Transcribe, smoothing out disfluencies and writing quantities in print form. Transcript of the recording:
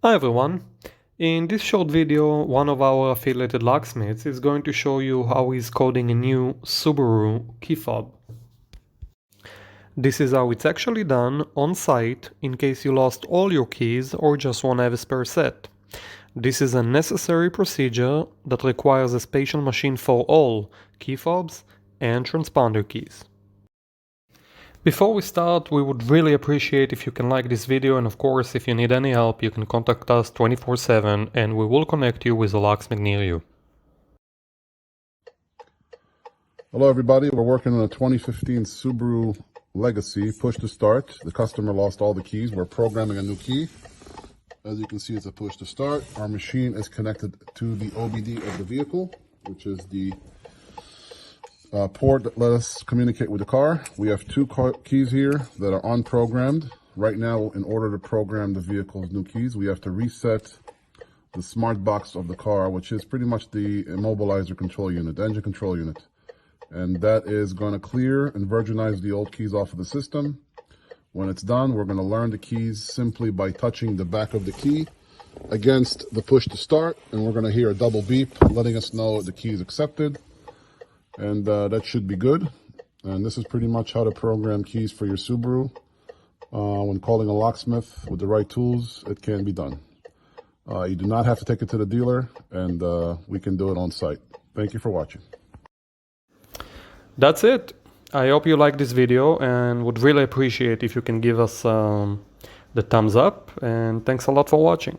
Hi everyone! In this short video, one of our affiliated locksmiths is going to show you how he's coding a new Subaru key fob. This is how it's actually done on site in case you lost all your keys or just want to have a spare set. This is a necessary procedure that requires a special machine for all key fobs and transponder keys. Before we start, we would really appreciate if you can like this video, and of course if you need any help you can contact us 24/7 and we will connect you with a locksmith near you. Hello everybody, we're working on a 2015 Subaru Legacy push to start. The customer lost all the keys. We're programming a new key. As you can see, it's a push to start. Our machine is connected to the OBD of the vehicle, which is the port that let us communicate with the car. We have two keys here that are unprogrammed. Right now, in order to program the vehicle's new keys, we have to reset the smart box of the car, which is pretty much the immobilizer control unit, the engine control unit. And that is going to clear and virginize the old keys off of the system. When it's done, we're going to learn the keys simply by touching the back of the key against the push to start, and we're going to hear a double beep letting us know the key is accepted. And that should be good. And this is pretty much how to program keys for your Subaru. When calling a locksmith with the right tools, it can be done. You do not have to take it to the dealer, and we can do it on site. Thank you for watching. That's it! I hope you like this video and would really appreciate if you can give us the thumbs up, and thanks a lot for watching.